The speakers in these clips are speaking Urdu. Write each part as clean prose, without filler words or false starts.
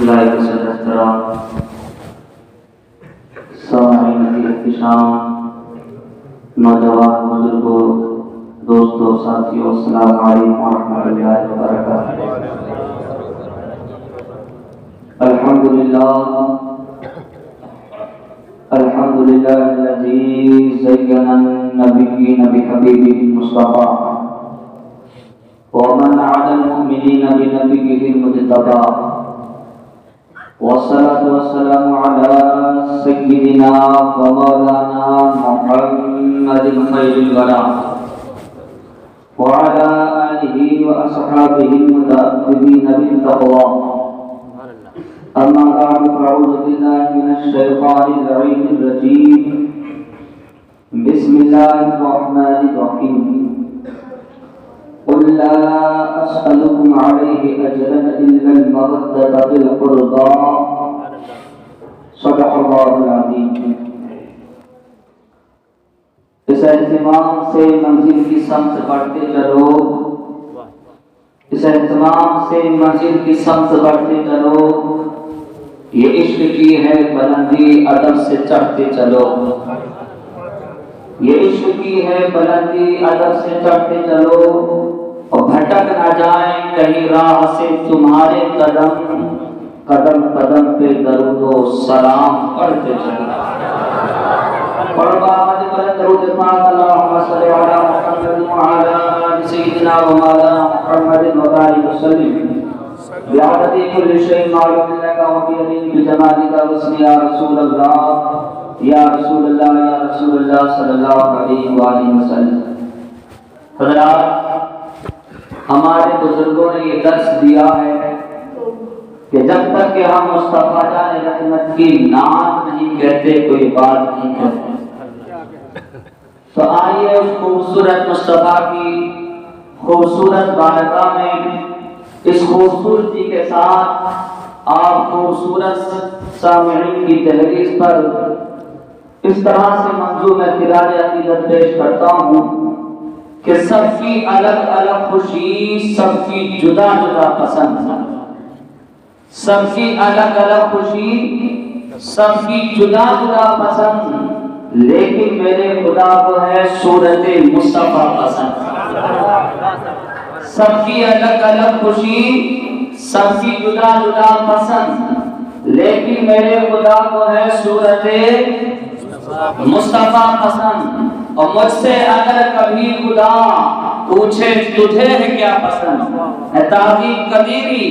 لائق سے احترام سامعین کی احتشام، نوجوان بزرگوں، دوستوں، ساتھیوں، السلام علیکم ورحمۃ اللہ وبرکاتہ۔ الحمدللہ الذی زین النبیین بحبیبہ المصطفیٰ ومن علی المؤمنین بنبیہ المجتبیٰ، والصلاة والسلام علی سیدنا ومولانا محمد خیر الورى وعلى آلہ واصحابہ المتأدبین بالتقوى، اما بعد فاعوذ باللہ من الشیطان اللعین الرجیم، بسم اللہ الرحمن الرحیم، قل لا أسألكم عليه أجرا إلا المودة في القربى، صدق الله العظيم۔ اس اہتمام سے منزل کی سمت بڑھتے چلو، اس اہتمام سے منزل کی سمت بڑھتے چلو، یہ عشق کی ہے بلندی، ادب سے چڑھتے چلو، یہ عشق کی ہے بلندی، ادب سے چڑھتے چلو، اور بھٹک نہ جائیں کہیں راہ سے تمہارے قدم، قدم قدم پہ درود و سلام پڑھتے چلو۔ پڑھو آمد بلند درود پاک، اللہم صلی علی محمد وعلی آل سیدنا ومولانا محمد وبارک وسلم بعدد کل شیء معلوم لک وبیدک بجمالک واسم یا رسول اللہ، یا رسول اللہ، یا رسول اللہ صلی اللہ علیہ وآلہ وسلم۔ حضرات، ہمارے بزرگوں نے یہ درس دیا ہے کہ جب تک کہ ہم مصطفیٰ جان رحمت کی نعت نہیں کہتے کوئی بات نہیں کہتے۔ تو آئیے اس خوبصورت مصطفیٰ کی خوبصورت بارگاہ میں اس خوبصورتی کے ساتھ آپ خوبصورت سامعین کی تحریر پر اس طرح سے منظوم خراج عقیدت پیش کرتا ہوں کہ سب کی الگ الگ خوشی، سب کی جدا جدا پسند، سب کی الگ الگ خوشی، سب کی جدا جدا پسند، لیکن میرے خدا کو ہے صورت مصطفیٰ پسند۔ سب کی الگ الگ خوشی، سب کی جدا جدا پسند، لیکن میرے خدا کو ہے صورت مصطفیٰ پسند۔ اور مجھ سے اگر کبھی خدا پوچھے تجھے ہے کیا پسند، ہے تعظیم قدیری،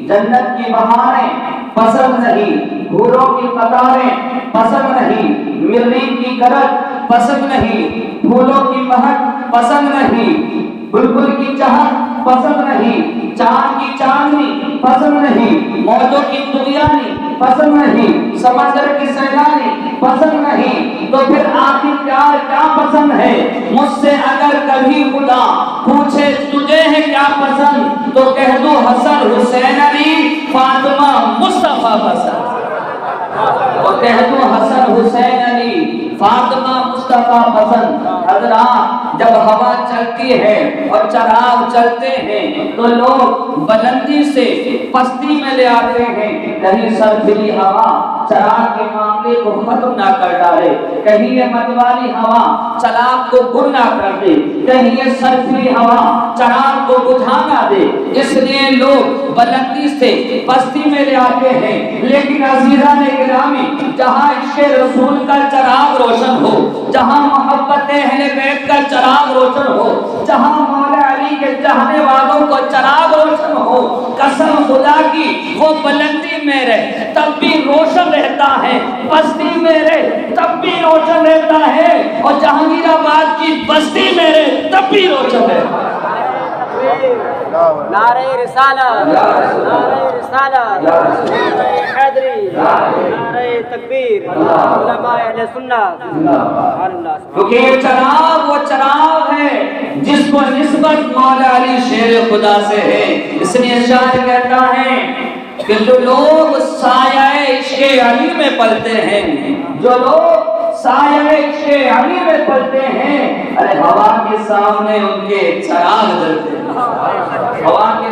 جنت کی بہاریں پسند نہیں، حوروں کی قطاریں پسند نہیں، مرین کی گرج پسند نہیں، پھولوں کی مہک پسند نہیں، بلبل کی چہک پسند نہیں، چاند کی چاندنی پسند نہیں، موجوں کی طغیانی پسند نہیں، سمندر کی سیلانی پسند نہیں، تو پھر آخر کیا پسند ہے؟ مجھ سے اگر کبھی خدا پوچھے تجھے ہے کیا پسند، تو کہہ دو حسن حسین علی فاطمہ مصطفیٰ پسند، اور کہہ دو حسن حسین علی فاطمہ مصطفیٰ پسند۔ حضرات، جب ہوا چلتی ہے اور چراغ چلتے ہیں تو لوگ بلندی سے پستی میں لے آتے ہیں، کہیں سرفری ہوا چراغ کے معاملے کو ختم نہ کر ڈالے، کہیں یہ متوالی ہوا چراغ کو گر نہ کر دے، کہیں یہ سرفری ہوا چراغ کو بجھا نہ دے، اس لیے لوگ بلندی سے پستی میں لے آتے ہیں۔ لیکن عزیزان گرامی، جہاں عشق رسول کا چراغ روشن ہو، جہاں محبت اہل بیت کا چراغ روشن ہو، جہاں مولا علی کے چاہنے والوں کو چراغ روشن ہو، قسم خدا کی وہ بلندی میں رہے تب بھی روشن رہتا ہے، بستی میں رہے تب بھی روشن رہتا ہے، اور جہانگیر آباد کی بستی میں رہے تب بھی روشن رہتا ہے۔ نعرہ رسالت، نعرہ رسالت، نعرہ حیدری، نعرہ تکبیر، علماء اہل سنت۔ کیونکہ یہ چراغ وہ چراغ ہے جس کو نسبت مولا علی شیر خدا سے ہے۔ اس لیے شاعر کہتا ہے کہ جو لوگ سایہ عشق علی میں پلتے ہیں، جو لوگ سایہ عشق علی میں پلتے ہیں، ارے ہوا کے سامنے ان کے چراغ جلتے ہیں، ہوا کے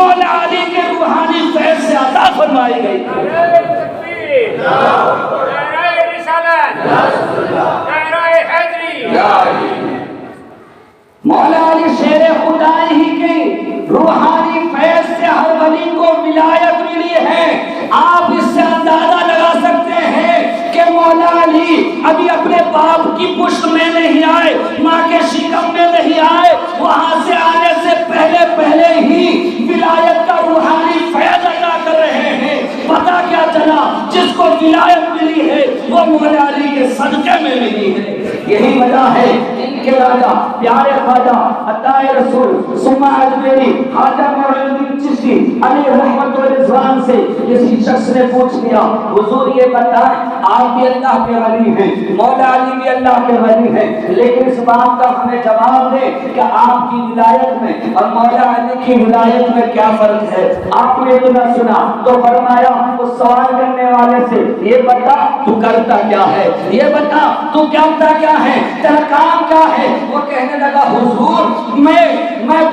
مولا علی کے روحانی فیض سے عطا فرمائی گئی۔ مولا علی شیر خدا ہی کے روحانی فیض سے ہر ولی کو ولایت ملی ہے۔ آپ اس سے اندازہ لگا سکتے ہیں کہ مولا علی ابھی اپنے باپ کی پشت میں نہیں آئے، ماں کے شکم میں نہیں آئے، وہاں سے آنے سے پہلے ہی ولایت کا روحانی فیض عطا کر رہے ہیں۔ پتہ کیا چلا؟ جس کو ولایت ملی ہے وہ مولا علی کے صدقے میں ملی ہے۔ یہی وجہ ہے ان کے راجا پیارے خواجہ عطائے رسول ثم اجمیری خواجہ معین الدین چشتی علیہ رحمت و رضوان سے کسی شخص نے پوچھ لیا، حضور یہ بتائیں آپ بھی اللہ کے ولی ہیں، مولا علی بھی اللہ کے ولی ہیں، لیکن اس بات کا ہمیں جواب دیں کہ آپ کی ولایت میں اور مولا علی کی ولایت میں کیا فرق ہے؟ آپ نے تو نہ سنا تو فرمایا اس سوال کرنے والے سے، یہ بتا تو کرتا کیا ہے، یہ بتا تو کیا ہے، تیرا کام کیا ہے؟ وہ کہنے لگا حضور میں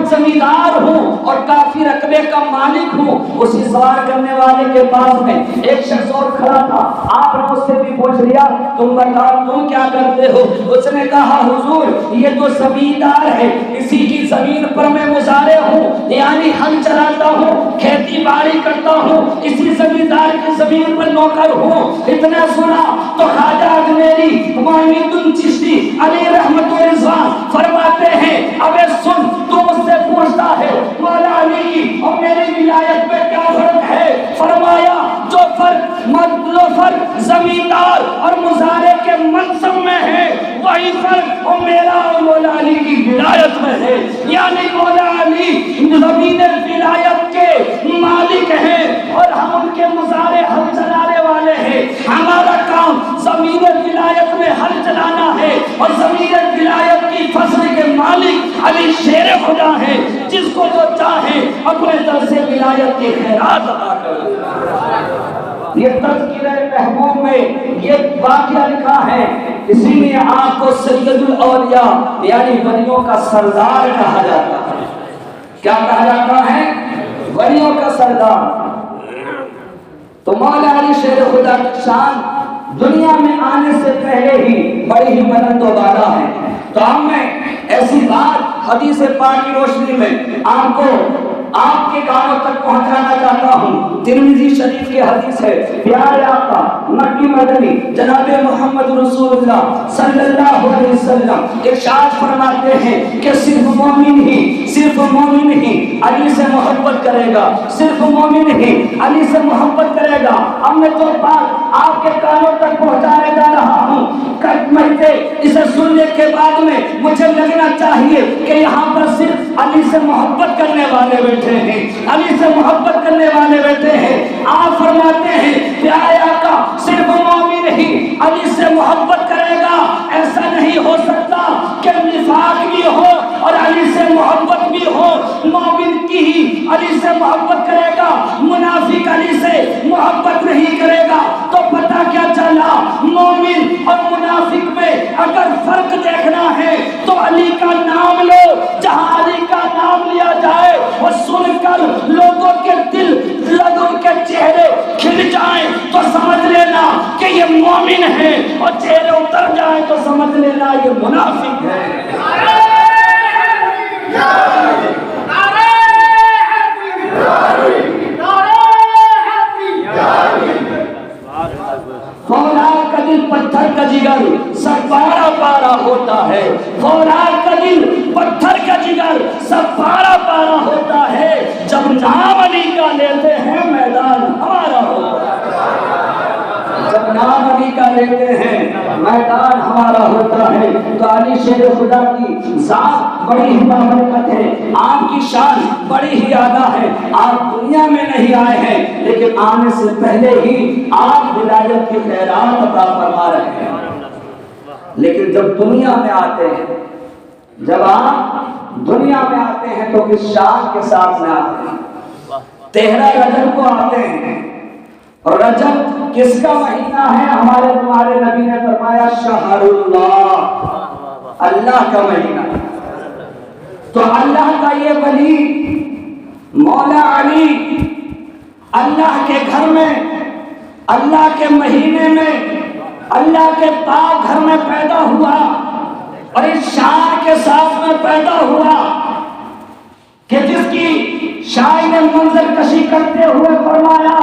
زمیندار ہوں اور کافی رقبے کا مالک ہوں۔ اسی سوال کرنے والے کے پاس میں ایک شخص اور کھڑا تھا، آپ نے اس سے بھی پوچھ لیا تم بتاؤ تم کیا کرتے ہو؟ اس نے کہا حضور یہ تو زمیندار ہے، اسی کی زمین پر میں مزارع ہوں، یعنی ہل چلاتا ہوں، کھیتی باڑی کرتا ہوں، اسی زمیندار کی زمین پر نوکر ہوں۔ اتنا سنا تو خواجہ اجمیری معین الدین چشتی علیہ رحمت و رضوان فرماتے ہیں ابے سن تو مجھ سے پوچھتا ہے مولا علی کی اور میری ولایت میں کیا فرق ہے؟ فرمایا جو فرق زمیندار اور مزارع کے منصب میں ہے وہی فرق اور میرا اور مولا علی کی ولایت میں ہے۔ یعنی مولا علی زمین ولایت کے مالک ہیں اور ہم ان کے مزارع ہل چلانے والے ہیں۔ ہمارا کام زمین ولایت میں ہل چلانا ہے اور زمین ولایت کی فصل کے مالک علی شیر خدا ہے، جس کو جو چاہے اپنے طرف سے ولایت کی خیرات عطا کرے۔ یہ تذکرہ محبوب میں یہ واقعہ لکھا ہے، اسی لیے آپ کو سید الاولیاء یعنی ولیوں کا سردار کہا جاتا ہے۔ کیا کہا جاتا ہے؟ ولیوں کا سردار۔ تو مولا علی شیر خدا کی شان دنیا میں آنے سے پہلے ہی بڑی ہی بلند و بالا ہے۔ تو ہم میں ایسی بات حدیث پاک کی روشنی میں آپ کے کانوں تک پہنچانا چاہتا ہوں۔ ترمذی شریف کی حدیث ہے، پیارے آقا مکی مدنی جناب محمد رسول اللہ صلی اللہ علیہ وسلم ارشاد فرماتے ہیں کہ صرف مومن ہی علی سے محبت کرے گا، صرف مومن ہی علی سے محبت کرے گا۔ اب میں جو بات آپ کے کانوں تک پہنچانے جا رہا ہوں، اسے سننے کے بعد میں مجھے لگنا چاہیے کہ یہاں پر صرف علی سے محبت کرنے والے بیٹھے ہیں، علی سے محبت کرنے والے بیٹھے ہیں۔ آپ فرماتے ہیں پیارے آقا صرف مومن ہی علی سے محبت کرے گا، ایسا نہیں ہو سکتا کہ نفاق بھی ہو اور علی سے محبت بھی ہو۔ مومن کی ہی علی سے محبت کرے گا، منافق علی سے محبت نہیں کرے گا۔ تو پتہ کیا چلا؟ مومن اور منافق میں اگر فرق دیکھنا ہے تو علی کا نام لو، جہاں علی کا نام لیا جائے اور سن کر لوگوں کے دل، لوگوں کے چہرے کھل جائیں تو سمجھ لینا کہ یہ مومن ہے، اور چہرے اتر جائیں تو سمجھ لینا یہ منافق ہے۔ فولاد کا دل پتھر کا جگر سب پارا پارا ہوتا ہے، فولاد کا دل پتھر کا جگر سب پارا پارا ہوتا ہے، جب نام علی کا لیتے ہیں میدان ہمارا ہوتا ہے، جب نام علی کا لیتے ہیں میدان ہمارا ہوتا ہے۔ تو علی شیر خدا کی ذات بڑی ہی بابرکت ہے، آپ کی شان بڑی ہی اعلیٰ ہے۔ آپ دنیا میں نہیں آئے ہیں لیکن آنے سے پہلے ہی آپ ولایت کی خیرات عطا فرما رہے ہیں۔ لیکن جب دنیا میں آتے ہیں، جب آپ دنیا میں آتے ہیں تو کس شان کے ساتھ میں آتے ہیں؟ 13 رجب کو آتے ہیں، اور رجب کس کا مہینہ ہے؟ ہمارے تمہارے نبی نے فرمایا شہر اللہ، اللہ کا مہینہ۔ تو اللہ کا یہ ولی مولا علی اللہ کے گھر میں، اللہ کے مہینے میں، اللہ کے پاک گھر میں پیدا ہوا اور اس شان کے ساتھ میں پیدا ہوا کہ جس کی شاعر نے منظر کشی کرتے ہوئے فرمایا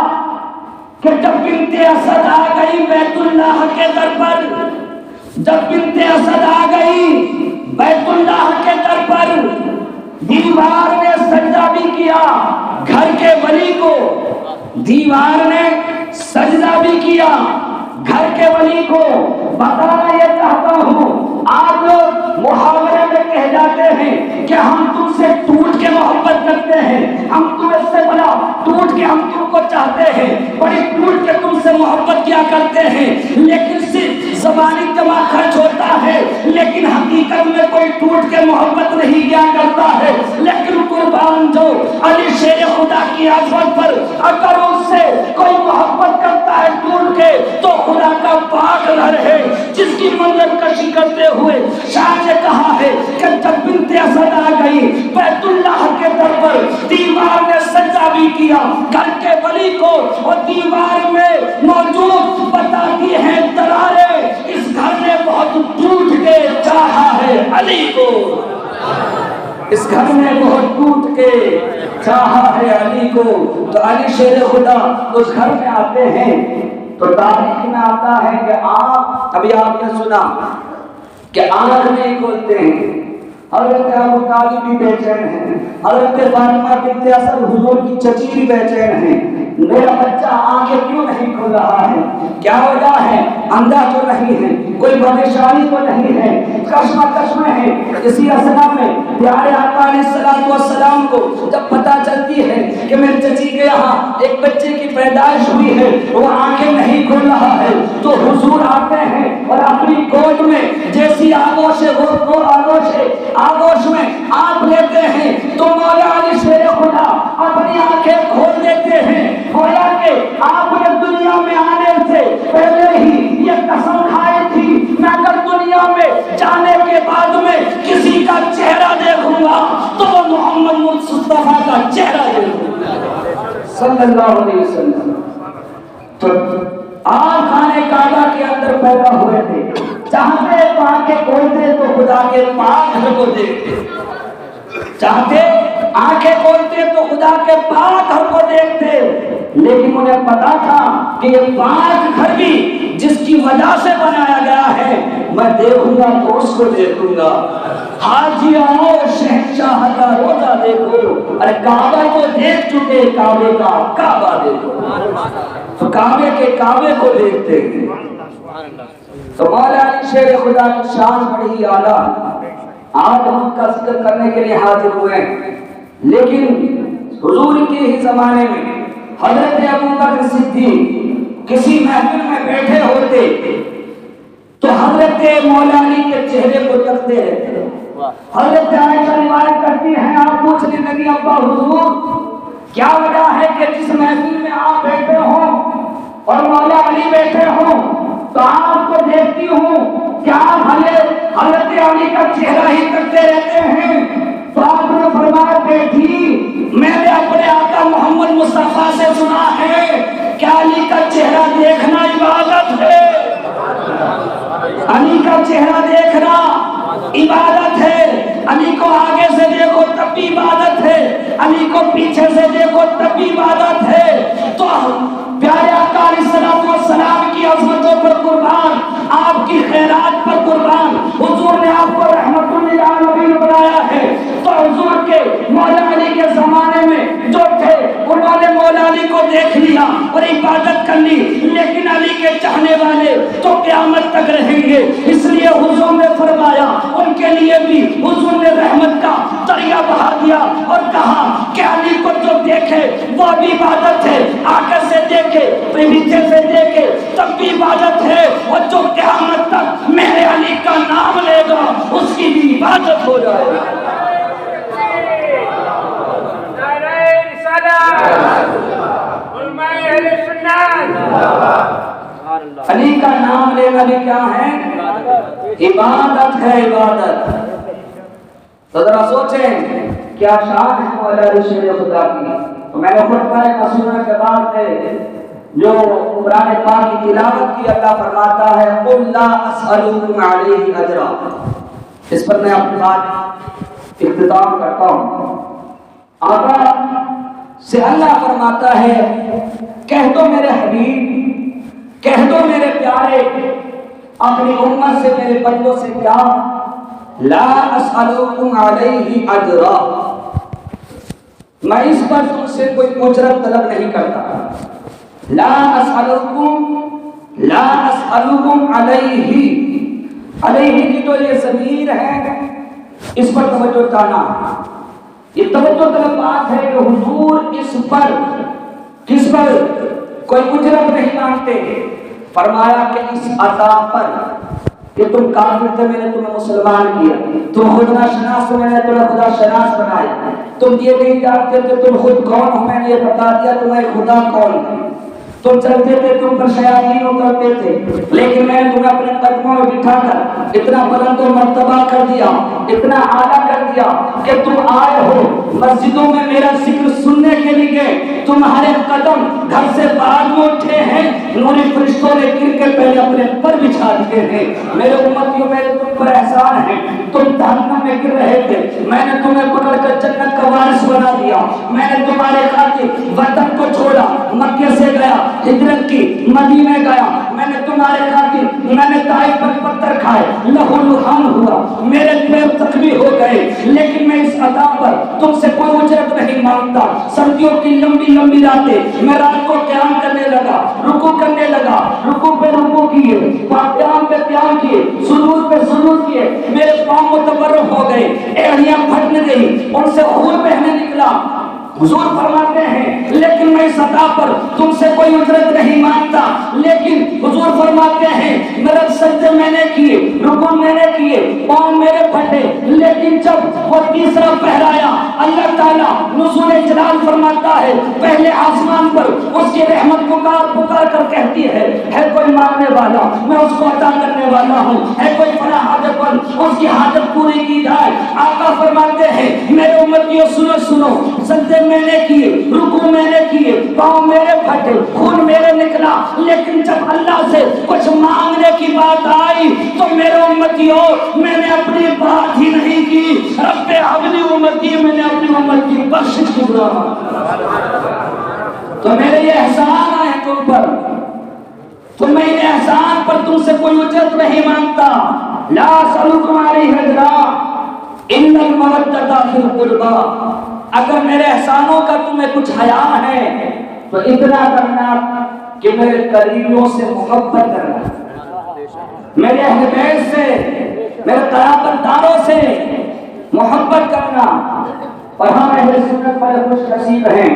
کہ جب بنت اسد آ گئی بیت اللہ کے در پر، جب بنت اسد آ گئی بیت اللہ کے در پر، دیوار نے سجدہ بھی کیا گھر کے ولی کو، دیوار نے سجدہ بھی کیا گھر کے ولی کو۔ بتانا یہ چاہتا ہوں، آپ لوگ محاورے میں کہہ جاتے ہیں کہ ہم تم سے ٹوٹ کے محبت کرتے ہیں، ہم تمہیں سے بڑا ٹوٹ کے ہم تم کو چاہتے ہیں، بڑی ٹوٹ کے تم سے محبت کیا کرتے ہیں، لیکن صرف زبانی دماغ خرچ ہوتا ہے، لیکن حقیقت میں کوئی ٹوٹ کے محبت نہیں کیا کرتا ہے۔ لیکن قربان جو علی شیر خدا کی عظمت پر اگر اس سے کوئی محبت کرتا ہے ٹوٹ کے، تو خدا کا پاک گھر ہے جس کی منظر کشی کرتے ہوئے شاہ نے کہا ہے کہ جب بنت اسد آ گئی بیت اللہ کے در پر، دیوار نے سجدہ بھی کیا گھر کے ولی کو، اور دیوار میں موجود بتاتی ہیں دراریں، اس گھر نے بہت ٹوٹ کے چاہا ہے علی کو، اس گھر نے بہت ٹوٹ کے چاہا ہے علی کو۔ تو علی شیر خدا اس گھر میں آتے ہیں تو تاریخ میں آتا ہے کہ ابھی آپ نے سنا کہ آنکھ نہیں کھولتے ہیں، حضرت ابو طالب بھی بے چین ہیں، حضرت فاطمہ بنت اسد حضور کی چچی بھی بے چین ہیں، میرا بچہ آنکھیں کیوں نہیں کھول رہا ہے، کیا وجہ ہے، اندھا تو نہیں ہے، کوئی پریشانی تو نہیں ہے، کشمکش میں ہے۔ اسی اثنا میں پیارے آقا علیہ الصلوۃ والسلام کو جب پتہ چلتی ہے کہ میری چچی کے یہاں ایک بچے کی پیدائش ہوئی ہے، وہ آنکھیں نہیں کھول رہا ہے، تو حضور آتے ہیں اور اپنی گود میں جیسی آغوش میں آپ لیتے ہیں تو مولا علی شیر خدا اپنی آنکھیں کھول دیتے ہیں، گویا کہ آپ نے دنیا میں آنے سے پہلے ہی یہ قسم کھائی تھی میں اگر دنیا میں جانے کے بعد میں کسی کا چہرہ دیکھوں گا تو وہ محمد مصطفیٰ کا چہرہ دیکھوں گا صلی اللہ علیہ وسلم۔ تو آپ خانے کعبہ کے اندر پیدا ہوئے تھے، چاہتے آنکھیں کھولتے تو خدا کے پاک گھر کو دیکھتے، چاہتے آنکھیں کھولتے تو خدا کے پاک گھر کو دیکھتے، لیکن انہیں پتا تھا کہ یہ پاک گھر بھی جس کی وجہ سے بنایا گیا ہے، میں دیکھوں گا تو اس کو دیکھوں گا۔ حاجی آؤ شہنشاہ کا روزہ دیکھو، ارے کعبہ کو دیکھ چکے، کعبے کا کعبہ دیکھو، تو کعبے کے کعبے کو دیکھتے ہیں۔ تو مولا علی شیر خدا کی شان بڑی اعلیٰ، آج ہم کا ذکر کرنے کے لیے حاضر ہوئے ہیں، لیکن حضور کے ہی زمانے میں حضرت ابوبکر صدیق کسی محفل میں بیٹھے ہوتے تو حضرت مولا علی کے چہرے کو تکتے رہتے۔ حضرت عائشہ روایت کرتی ہیں، آپ پوچھنے لگی ابا حضور کیا وجہ ہے کہ جس محفل میں آپ بیٹھے ہوں اور مولا علی بیٹھے ہوں تو آپ کو دیکھتی ہوں کہ آپ حضرت علی کا چہرہ ہی کرتے رہتے ہیں؟ تو آپ نے فرمایا بیٹھی میں نے اپنے آقا محمد مصطفیٰ سے سنا ہے کہ علی کا چہرہ دیکھنا عبادت ہے، علی کا چہرہ دیکھنا عبادت ہے، علی کو آگے سے دیکھو تب بھی عبادت ہے، علی کو پیچھے سے دیکھو تب بھی عبادت ہے۔ تو پیارے آقا علیہ الصلوۃ والسلام کی عظمتوں پر قربان، آپ کی خیرات پر قربان، حضور نے آپ کو رحمت للعالمین بنایا ہے۔ تو حضور کے مولا علی کے زمانے میں جو تھے انہوں نے مولا علی کو دیکھ لیا اور عبادت کر لی، لیکن علی کے چاہنے والے تو قیامت تک رہیں گے، اس لیے حضور نے فرمایا ان کے لیے بھی حضور نے رحمت کا دریا بہا دیا اور کہا کہ علی کو جو دیکھے وہ بھی عبادت ہے، آگے سے دیکھے پیچھے سے دیکھے تب بھی عبادت ہے، اور جو قیامت تک میرے علی کا نام لے گا اس کی بھی عبادت ہو جائے گا۔ علی کا نام لینا بھی کیا ہے؟ عبادت ہے، عبادت۔ تو ذرا سوچیں کیا شان ہے مولا علی شیر خدا کی، تو میں نے خطبہ قصیدہ کے بعد جو قرآن پاک کی تلاوت کی، اللہ فرماتا ہے قل لا اسألکم علیہ اجرا۔ اس پر میں اپنی بات اختتام کرتا ہوں۔ آقا سے اللہ فرماتا ہے کہہ دو میرے حبیب، کہہ دو میرے پیارے اپنی امت سے، میرے بندوں سے، کیا لا اسألکم علیہ اجرا، میں اس پر تم سے کوئی اجرت طلب نہیں کرتا۔ لا اسألکم علیہ، علیہ کی تو یہ ضمیر ہے، اس پر توجہ کرنا، یہ توجہ طلب بات ہے کہ حضور اس پر، کس پر کوئی اجرت نہیں مانگتے۔ فرمایا کہ اس عطا پر کہ تم کافر تھے، میں نے تمہیں مسلمان کیا، تم خدا شناس تھے، میں نے تمہیں خدا شناس بنایا، تم یہ نہیں جانتے تھے تم خود کون ہو، میں نے یہ بتا دیا تمہیں خدا کون ہے، تم چلتے تھے، تم پر شیاطین اترتے تھے، لیکن میں نے تمہیں اپنے قدموں میں بٹھا کر اتنا بلند و مرتبہ کر دیا، اتنا اعلیٰ کر دیا کہ تم آئے ہو مسجدوں میں میرا ذکر سننے کے لیے، تمہارے قدم گھر سے باہر میں اٹھے ہیں، نوری فرشتوں نے گر کے پہلے اپنے پر بچھا دیے ہیں۔ میرے امتیوں، میرے تم پر احسان ہے، تم جہنم میں گر رہے تھے، میں نے تمہیں پکڑ کر جنت کا وارث بنا دیا، میں نے تمہارے خاطر وطن کو چھوڑا، مکے سے گیا، ہجرت کی، مدینے گیا، میں نے تمہارے خاطر، میں نے طائف پر پتھر کھائے، لہو لہان ہوا، میرے پیر زخمی ہو گئے، لیکن میں اس عطا پر تم سے کوئی اجرت نہیں مانگتا۔ سردیوں کی لمبی لمبی راتیں میں رات کو قیام کرنے لگا، رکوع کرنے لگا، رکوع پہ رکوع کیے، قیام پہ قیام کیے، سجود پہ سجود کیے، میرے پاؤں متورم ہو گئے، ایڑیاں پھٹنے گئی، ان سے خون بہنے نکلا۔ حضور فرماتے ہیں لیکن میں اس عطا پر تم سے کوئی اجرت نہیں مانگتا، لیکن حضور فرماتے ہیں میرے سجدے میں نے کیے، رکوع میں نے کیے، پاؤں میرے پھٹے، لیکن جب وہ تیسرا پہرایا اللہ تعالیٰ نزول جلال فرماتا ہے پہلے آسمان پر اس کی رحمت پکار کر کہتی ہے کوئی مانگنے والا میں اس کو عطا کرنے والا ہوں، ہے کوئی فلاں حاجت پر اس کی حاجت پوری کی جائے۔ آقا فرماتے ہیں میرے امتیوں سنو سنو، سجدے میں نے کیے، رکوع میں نے کیے، پاؤں میرے پھٹے، خون میرے نکلا، لیکن جب اللہ سے کچھ مانگنے کی بات آئی تو میرے امتیوں میں نے اپنی بات ہی نہیں کی، رب اپنی امتی میں نے اپنی امت کی بخشش کی دعا۔ تو میرے یہ احسان ہے تم پر، تو میں ان احسان پر تم سے کوئی اجرت نہیں مانگتا۔ لا اسألکم علیہ اجرا ان المودۃ فی القربی، اگر میرے احسانوں کا تمہیں کچھ حیا ہے تو اتنا کرنا کہ میرے قریبیوں سے محبت کرنا، میرے اہل بیت سے، میرے قرابت داروں سے محبت کرنا۔ اور ہم اہل سنت پر خوش نصیب ہیں،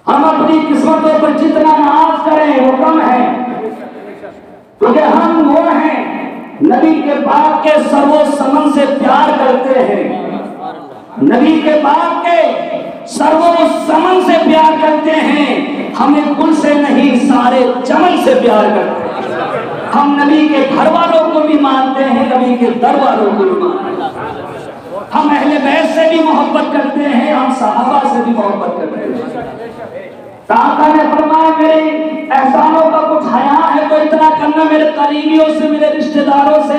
ہم اپنی قسمتوں پر جتنا ناز کریں وہ کم ہے، کیونکہ ہم وہ ہیں نبی کے باغ کے سر و سمن سے پیار کرتے ہیں، نبی کے باغ کے سر و سمن سے پیار کرتے ہیں، ہمیں گل سے نہیں سارے چمن سے پیار کرتے ہیں۔ ہم نبی کے گھر والوں کو بھی مانتے ہیں، نبی کے در والوں کو بھی مانتے ہیں، ہم اہل بیت سے بھی محبت کرتے ہیں، ہم صحابہ سے بھی محبت کرتے ہیں۔ آقا نے فرمایا میرے احسانوں کا کچھ حیا ہے تو اتنا کرنا، میرے قریبیوں سے، میرے رشتہ داروں سے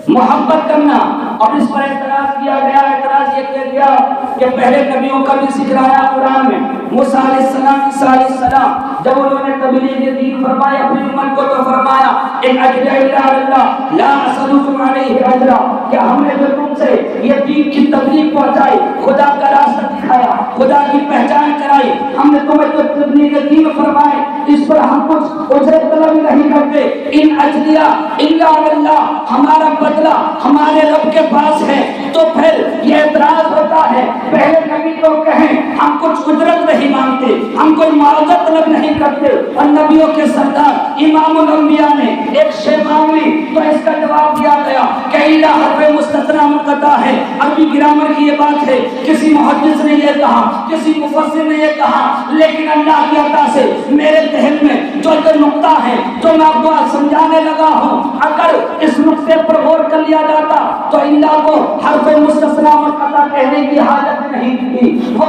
محبت کرنا۔ اور اس پر اعتراض کیا گیا، اعتراض یہ کیا گیا کہ پہلے نبیوں کا بھی ذکر آیا قرآن میں، موسیٰ علیہ السلام، عیسیٰ علیہ السلام، جب انہوں نے تبلیغ دین فرمایا اپنی امت کو تو فرمایا ان اجر الا اللہ لا اسألکم علیہ اجرا، کہ ہم نے جو تم سے یہ دین کی تبلیغ پہنچائی، خدا کا راستہ دکھایا، خدا کی پہچان کرائی، ہم نے تمہیں جو تبلیغ دین فرمائے اس پر ہم کچھ اجرت طلب نہیں کرتے، ان اجریہ الا اللہ، ہمارا بدلہ ہمارے رب کے پاس ہے۔ تو پھر یہ اعتراض ہوتا ہے پہلے نبی تو کہیں ہم کچھ اجرت نہیں مانگتے، ہم کوئی معاوضہ طلب نہیں کرتے، اور نبیوں کے سردار امام الانبیاء نے ایک شے مانگ لی تو اس کا جواب دیا گیا کہ الا حرف مستثنی منقطع ہے، عربی گرامر کی یہ بات ہے، کسی محدث نے یہ کہا، کسی مفسر نے یہ کہا، لیکن اللہ کی عطا سے میرے ذہن میں جو نقطہ ہے جو میں آپ کو سمجھانے لگا ہوں، اگر اس نقطے پر غور کر لیا جاتا تو اللہ کو حرف مستثنی منقطع کہنے کی حاجت نہیں تھی، وہ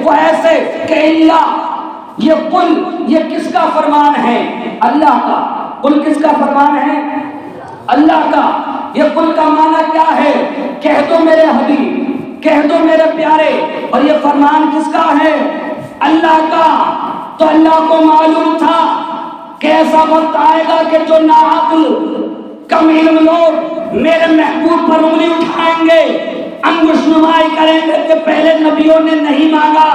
وہ ایسے کہ اللہ، یہ قل، یہ کس کا فرمان ہے؟ اللہ کا۔ قل کس کا فرمان ہے؟ اللہ کا۔ یہ قل کا معنی کیا ہے؟ کہہ دو میرے حبیب، کہہ دو میرے پیارے۔ اور یہ فرمان کس کا ہے؟ اللہ کا۔ تو اللہ کو معلوم تھا کہ ایسا وقت آئے گا کہ جو ناعقل کم علم لوگ میرے محبوب پر انگلی اٹھائیں گے، انگوش نمائی کریں گے کہ پہلے نبیوں نے نہیں مانگا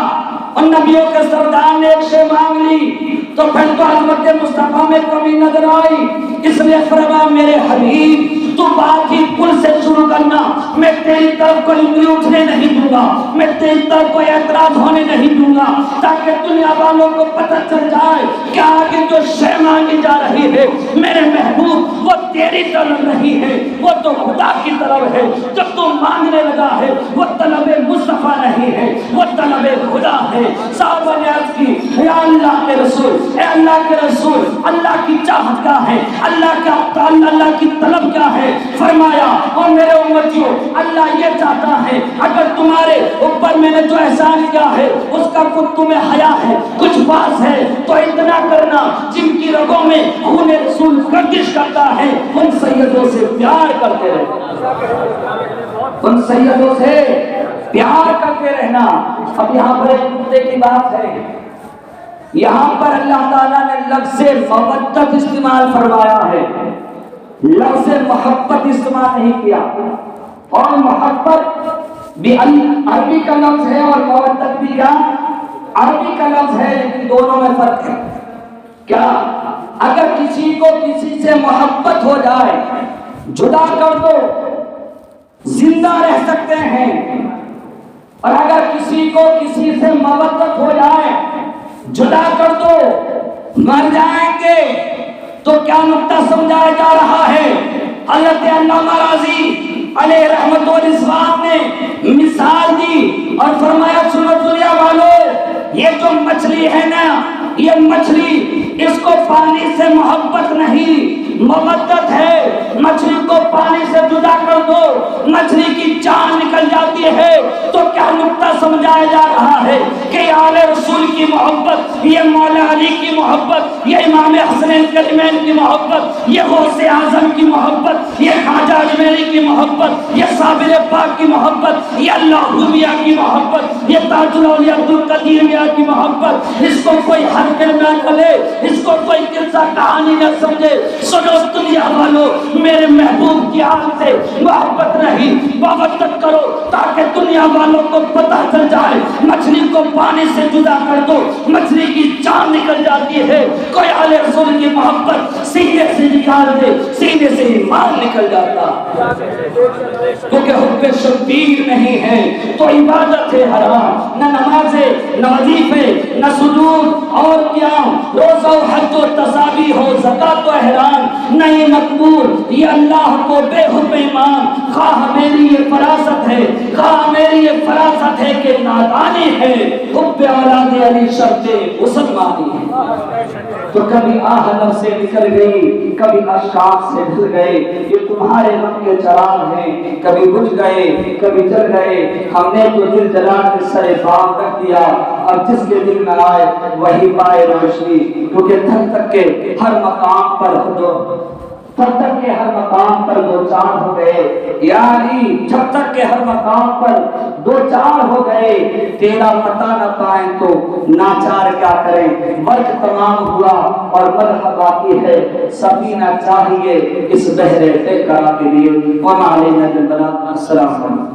اور نبیوں کے سردار نے ایک شے مانگ لی تو پھر تو حضرت مصطفیٰ میں کمی نظر آئی۔ اس لیے فرمایا میرے حبیب تو بات ہی قل سے شروع کرنا، میں تیری طرف کوئی انگلی اٹھنے نہیں دوں گا، میں تیری طرف کوئی اعتراض ہونے نہیں دوں گا، تاکہ دنیا والوں کو پتہ چل جائے کہ آگے جو شے مانگی جا رہی ہے میرے محبوب وہ تیری طرف نہیں ہے، وہ تو خدا کی طرف ہے۔ جب تو مانگنے لگا ہے وہ طلب مصطفیٰ نہیں ہے، وہ طلب خدا ہے۔ صحابہ نے عرض کی یا اللہ کے رسول، اے اللہ کے رسول، اللہ کی چاہت کیا ہے؟ اللہ کی طلب کیا ہے؟ فرمایا اور میرے امتیوں، اللہ یہ چاہتا ہے اگر تمہارے اوپر میں نے جو احسان کیا ہے اس کا کچھ تمہیں حیا ہے، کچھ باس ہے، تو اتنا کرنا جن کی رگوں میں خون رسول گردش کرتا ہے ان سیدوں سے پیار کرتے رہنا، ان سیدوں سے پیار کرتے رہنا۔ اب یہاں پر ایک نقطے کی بات ہے، یہاں پر اللہ تعالیٰ نے لفظ مودت استعمال فرمایا ہے، لفظ محبت استعمال نہیں کیا۔ اور محبت بھی عربی کا لفظ ہے اور مودت بھی کیا عربی کا لفظ ہے، لیکن دونوں میں فرق ہے۔ کیا اگر کسی کو کسی سے محبت ہو جائے جدا کر دو زندہ رہ سکتے ہیں، اور اگر کسی کو کسی سے مودت ہو جائے جدا کر دو مر جائیں گے۔ تو کیا نقطہ سمجھایا جا رہا ہے؟ حضرت علامہ راضی علیہ رحمت و رضوان نے مثال دی اور فرمایا سنو دنیا والو، یہ جو مچھلی ہے نا، یہ مچھلی، اس کو پانی سے محبت نہیں مودت ہے۔ مچھلی کو پانی سے جدا کر دو مچھلی کی جان نکل جاتی ہے۔ تو کیا نقطہ سمجھایا جا رہا ہے کہ آل رسول کی محبت، یہ مولا علی کی محبت، یہ امام حسنین کریمین کی محبت، یہ غوث اعظم کی محبت، یہ خواجہ اجمیری کی محبت، یہ صابر پاک کی محبت، یہ اللہ میاں کی محبت، یہ تاج الاولیاء عبد القدیر میاں کی محبت، اس کو کوئی ہر کلمہ کرے، اس کو کوئی قصہ کہانی نہ سمجھے۔ سنو دنیا والو، میرے محبوب کی آن سے محبت نہیں مودت کرو تاکہ دنیا والوں کو پتہ چل جائے مچھلی کو پانی سے جدا کر دو مچھلی کی جان نکل جاتی ہے۔ کوئی آل رسول کی محبت سینے سے نکال دے سینے سے ایمان نکل جاتا، کیونکہ حب شبیر نہیں ہے تو عبادت ہے حرام، نہ نمازیں نہ وظیفے نہ سجود اور قیام، روزہ و حج و تسابیح ہو زکات و احرام نہیں مقبول۔ یہ اللہ کو بے حب ایمان، خواہ میری یہ فراست ہے، خواہ میری یہ فراست ہے کہ نادانی ہے، حب اولاد علی شرط مسلمانی ہے۔ تو کبھی آہ لب سے نکل گئی، کبھی اشکاق سے ڈھل گئے، یہ تمہارے غم کے چراغ ہیں، کبھی بجھ گئے کبھی جل گئے، ہم نے تو دل جلا کے سر باغ رکھ دیا، اور جس کے دل میں آئے وہی پائے روشنی، کیونکہ تھک تک کے ہر مقام پر جب تک کہ ہر مقام پر دو چاند ہو گئے، یعنی جب تک کہ ہر مقام پر دو چاند ہو گئے، تیرا پتہ نہ پائیں تو ناچار کیا کریں۔ ورق تمام ہوا اور مدح باقی ہے، سفینہ چاہیے اس بحر فکرہ کے لیے۔ وما علینا الا البلاغ۔ السلام علیکم۔